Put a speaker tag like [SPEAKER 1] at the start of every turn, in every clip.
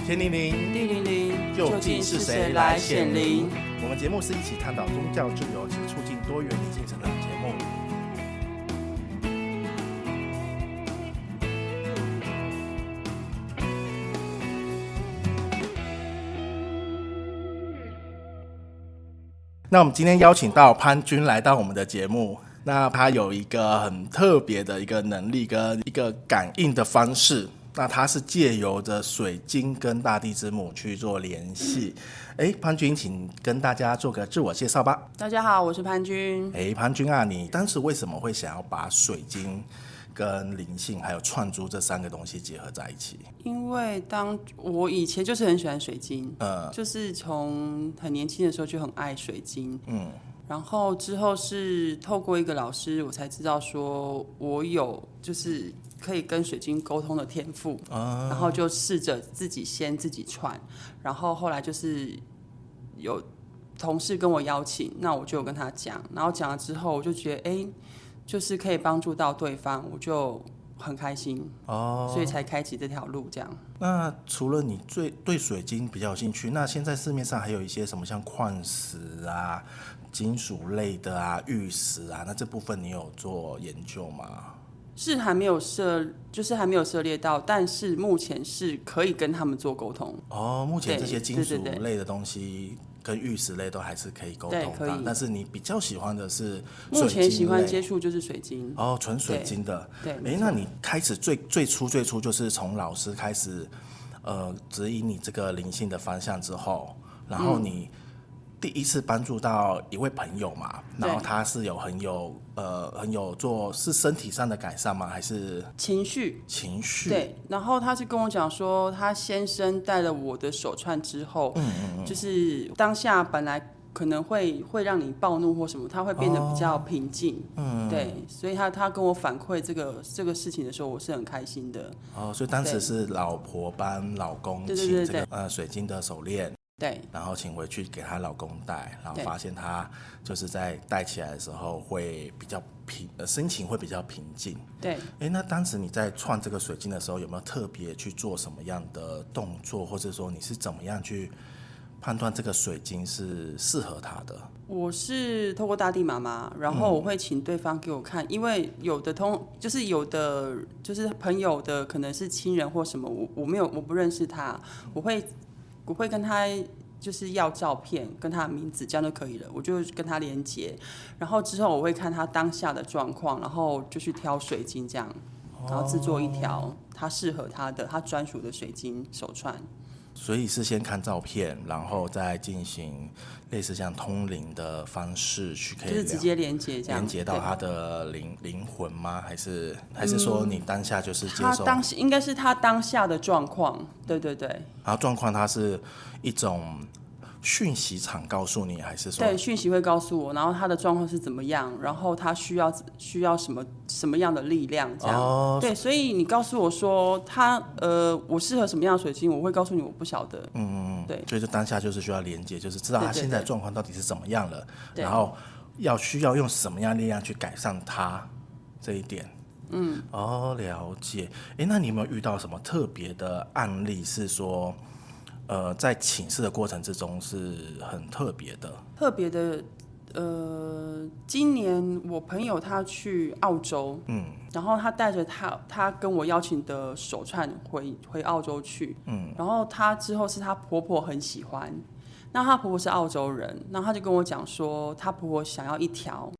[SPEAKER 1] 天灵灵，
[SPEAKER 2] 地灵灵，
[SPEAKER 1] 究竟是谁来显灵？我们节目是一起探讨宗教自由及促进多元理性成长的节目。那我们今天邀请到潘君来到我们的节目，那他有一个很特别的一个能力跟一个感应的方式，那他是借由着水晶跟大地之母去做联系。潘君，请跟大家做个自我介绍吧。
[SPEAKER 2] 大家好，我是潘君。
[SPEAKER 1] 潘君啊，你当时为什么会想要把水晶跟灵性还有串珠这三个东西结合在一起？
[SPEAKER 2] 因为我以前就是很喜欢水晶，就是从很年轻的时候就很爱水晶，然后之后是透过一个老师，我才知道说我有就是可以跟水晶沟通的天赋，然后就试着自己串，然后后来就是有同事跟我邀请，那我就有跟他讲，然后讲了之后，我就觉得就是可以帮助到对方，我就很开心所以才开启这条路这样。
[SPEAKER 1] 那除了你对水晶比较有兴趣，那现在市面上还有一些什么像矿石啊、金属类的啊、玉石啊，那这部分你有做研究吗？
[SPEAKER 2] 是还没有涉猎到，但是目前是可以跟他们做沟通。
[SPEAKER 1] 目前这些金属类的东西跟玉石类都还是可以沟通的，但是你比较喜欢的是水晶类。
[SPEAKER 2] 目前喜欢接触就是水晶。
[SPEAKER 1] 纯水晶的。
[SPEAKER 2] 对。
[SPEAKER 1] 那你开始最初就是从老师开始指引你这个灵性的方向之后，然后你第一次帮助到一位朋友嘛，然后他是有很有做是身体上的改善吗？还是情绪？
[SPEAKER 2] 对，然后他是跟我讲说，他先生戴了我的手串之后，就是当下本来可能会让你暴怒或什么，他会变得比较平静。对，所以他跟我反馈这个事情的时候，我是很开心的。
[SPEAKER 1] 所以当时是老婆帮老公请这个水晶的手链。
[SPEAKER 2] 对，
[SPEAKER 1] 然后请回去给她老公戴，然后发现她就是在戴起来的时候会比较心情会比较平静。
[SPEAKER 2] 对，
[SPEAKER 1] 那当时你在串这个水晶的时候，有没有特别去做什么样的动作，或者说你是怎么样去判断这个水晶是适合她的？
[SPEAKER 2] 我是透过大地妈妈，然后我会请对方给我看，因为有的就是朋友的可能是亲人或什么，我不认识他，我会跟他就是要照片跟他的名字，这样就可以了，我就跟他连结，然后之后我会看他当下的状况，然后就去挑水晶这样，然后制作一条他适合他专属的水晶手串。
[SPEAKER 1] 所以是先看照片，然后再进行类似像通灵的方式去可以
[SPEAKER 2] 就是直接连接这样，
[SPEAKER 1] 连接到他的灵魂吗？还是说你当下就是接受？
[SPEAKER 2] 应该是他当下的状况，对。
[SPEAKER 1] 然后状况它是一种讯息场告诉你，还是说？
[SPEAKER 2] 对，讯息会告诉我，然后他的状况是怎么样，然后他需要什么样的力量，这样。对，所以你告诉我说我适合什么样的水晶，我会告诉你我不晓得。对。
[SPEAKER 1] 所以就当下就是需要连接，就是知道他现在的状况到底是怎么样了，然后需要用什么样的力量去改善他这一点。了解。那你有没有遇到什么特别的案例是说？在请示的过程之中是很特别的。
[SPEAKER 2] 今年我朋友他去澳洲，然后他带着他跟我邀请的手串回澳洲去，然后他之后是他婆婆很喜欢，那她婆婆是澳洲人，那她就跟我讲说她婆婆想要一条，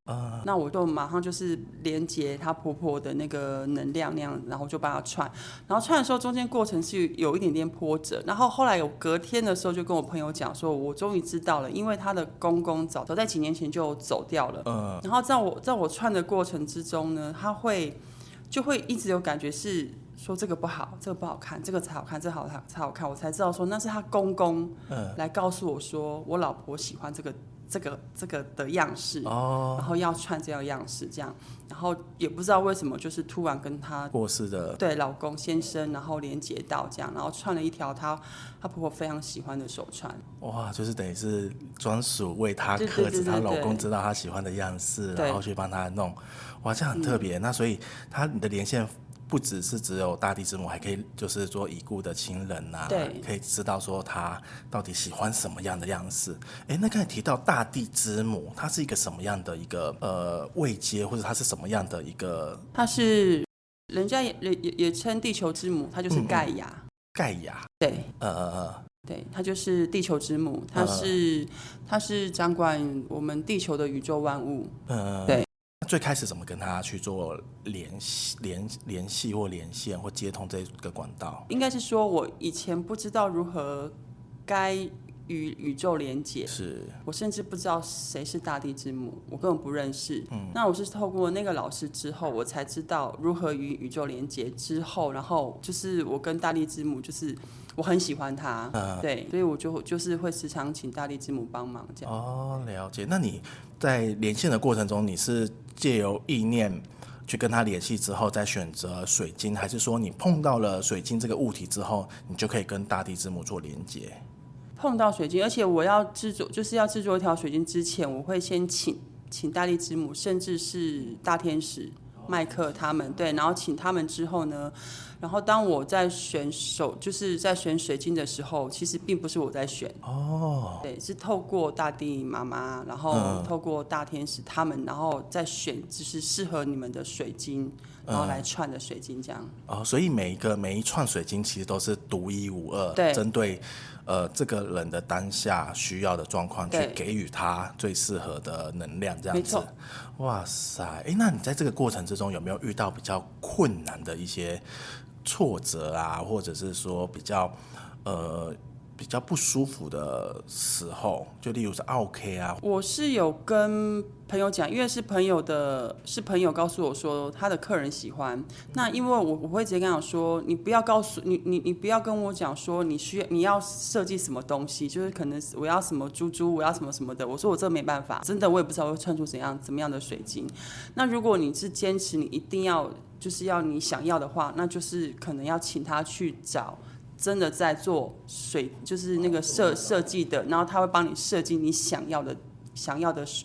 [SPEAKER 2] 那我就马上就是连接她婆婆的那个能量那样，然后就帮她串，然后串的时候中间过程是有一点点波折，然后后来有隔天的时候就跟我朋友讲说，我终于知道了，因为她的公公早在几年前就走掉了，然后在我串的过程之中呢，他就会一直有感觉是说这个不好，这个不好看，这个才好看，这个才好看，我才知道说那是他公公来告诉我说，我老婆喜欢这个的样式，然后要穿这样样式这样，然后也不知道为什么就是突然跟他
[SPEAKER 1] 过世的
[SPEAKER 2] 老公先生，然后连接到这样，然后串了一条她婆婆非常喜欢的手串。
[SPEAKER 1] 哇，就是等于是专属为她刻制，她老公知道她喜欢的样式，然后去帮她弄。哇，这样很特别。那所以你的连线不只有大地之母，还可以就是说已故的亲人啊，
[SPEAKER 2] 对，
[SPEAKER 1] 可以知道说他到底喜欢什么样的样式。那刚才提到大地之母，它是一个什么样的一个位阶，或者它是什么样的一个？
[SPEAKER 2] 它是人家也称地球之母，它就是盖亚。
[SPEAKER 1] 盖亚，
[SPEAKER 2] 对，对，它就是地球之母，它是掌管我们地球的宇宙万物。对。
[SPEAKER 1] 最开始怎么跟他去做联系或连线或接通这个管道？
[SPEAKER 2] 应该是说，我以前不知道如何该与宇宙连接，
[SPEAKER 1] 是
[SPEAKER 2] 我甚至不知道谁是大地之母，我根本不认识。那我是透过那个老师之后，我才知道如何与宇宙连接。之后，然后就是我跟大地之母，就是我很喜欢他，对，所以我就是会时常请大地之母帮忙这样。
[SPEAKER 1] 哦，了解。那你在连线的过程中，你是借由意念去跟他联系之后，再选择水晶，还是说你碰到了水晶这个物体之后，你就可以跟大地之母做连接？
[SPEAKER 2] 碰到水晶，而且我要制作一条水晶之前，我会先请大地之母，甚至是大天使麦克他们，对，然后请他们之后呢，然后当我在就是在选水晶的时候，其实并不是我在选哦，对，是透过大地妈妈，然后透过大天使他们，然后再选就是适合你们的水晶，然后来串的水晶这样。
[SPEAKER 1] 哦，所以每一串水晶其实都是独一无二，
[SPEAKER 2] 对，
[SPEAKER 1] 针对这个人的当下需要的状况，去给予他最适合的能量，这样子。
[SPEAKER 2] 没错。
[SPEAKER 1] 哇塞，那你在这个过程之中有没有遇到比较困难的一些挫折啊，或者是说比较不舒服的时候，就例如是 OK 啊？我
[SPEAKER 2] 是有跟朋友讲，因为是朋友告诉我说他的客人喜欢，那因为我会直接跟他说，你不要告诉你不要跟我讲说你要设计什么东西，就是可能我要什么珠珠，我要什么什么的，我说我这没办法，真的我也不知道会串出怎么样的水晶。那如果你是坚持你一定要就是要你想要的话，那就是可能要请他去找真的在做就是那个设计的，然后他会帮你设计你想要的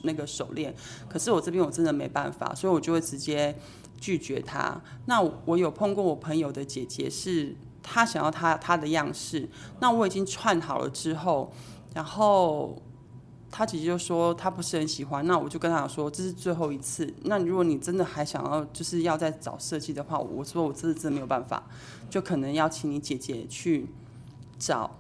[SPEAKER 2] 那个手链。可是我这边我真的没办法，所以我就会直接拒绝他。那我有碰过我朋友的姐姐，是她想要她的样式，那我已经串好了之后，然后他姐姐就说他不是很喜欢，那我就跟他讲说这是最后一次，那如果你真的还想要就是要再找设计的话，我说我真的没有办法，就可能要请你姐姐去找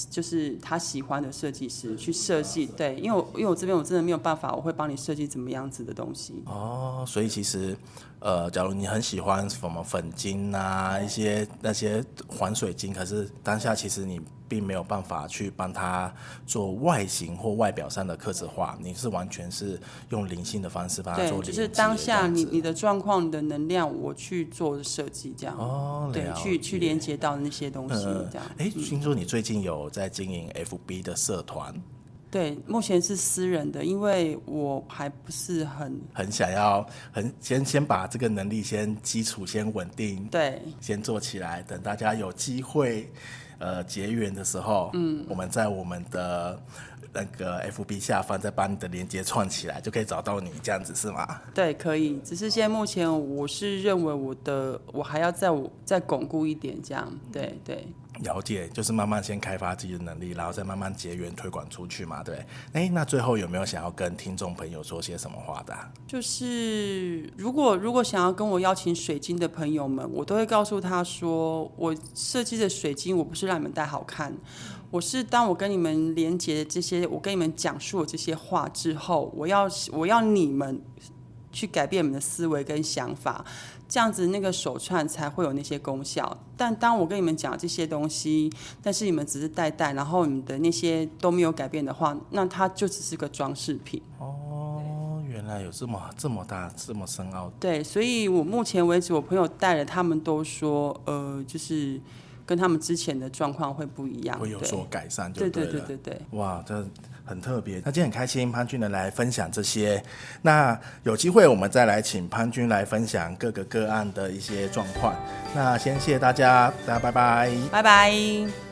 [SPEAKER 2] 就是他喜欢的设计师去设计。对，因为我这边我真的没有办法，我会帮你设计怎么样子的东西。
[SPEAKER 1] 哦，所以其实假如你很喜欢什么粉晶啊，那些环水晶，可是当下其实你并没有办法去帮他做外形或外表上的客制化，你是完全是用灵性的方式帮他做连接。
[SPEAKER 2] 对，就是当下你的状况、你的能量，我去做设计这样。
[SPEAKER 1] 哦，
[SPEAKER 2] 对，去连接到那些东西这样。
[SPEAKER 1] 听说你最近有在经营 FB 的社团？
[SPEAKER 2] 对，目前是私人的，因为我还不是
[SPEAKER 1] 很想要先把这个能力基础先稳定，
[SPEAKER 2] 对，
[SPEAKER 1] 先做起来，等大家有机会结缘的时候，我们在我们的那个 FB 下方再把你的连接串起来，就可以找到你，这样子是吗？
[SPEAKER 2] 对，可以。只是现在目前我是认为我还要再巩固一点，这样。对对。
[SPEAKER 1] 了解，就是慢慢先开发自己的能力，然后再慢慢结缘推广出去嘛，对。那最后有没有想要跟听众朋友说些什么话的
[SPEAKER 2] 就是如果想要跟我邀请水晶的朋友们，我都会告诉他说，我设计的水晶我不是让你们戴好看，我是当我跟你们连接这些，我跟你们讲述了这些话之后，我要你们去改变你们的思维跟想法，这样子那个手串才会有那些功效。但当我跟你们讲这些东西，但是你们只是戴，然后你们的那些都没有改变的话，那它就只是个装饰品。
[SPEAKER 1] 哦，原来有这么大这么深奥。
[SPEAKER 2] 对，所以我目前为止我朋友戴了，他们都说就是跟他们之前的状况会不一样，
[SPEAKER 1] 会有所改善就对了。
[SPEAKER 2] 对。
[SPEAKER 1] 哇，这很特别。那今天很开心潘君能来分享这些，那有机会我们再来请潘君来分享各个个案的一些状况。那先谢谢大家，大家拜拜。
[SPEAKER 2] 拜拜。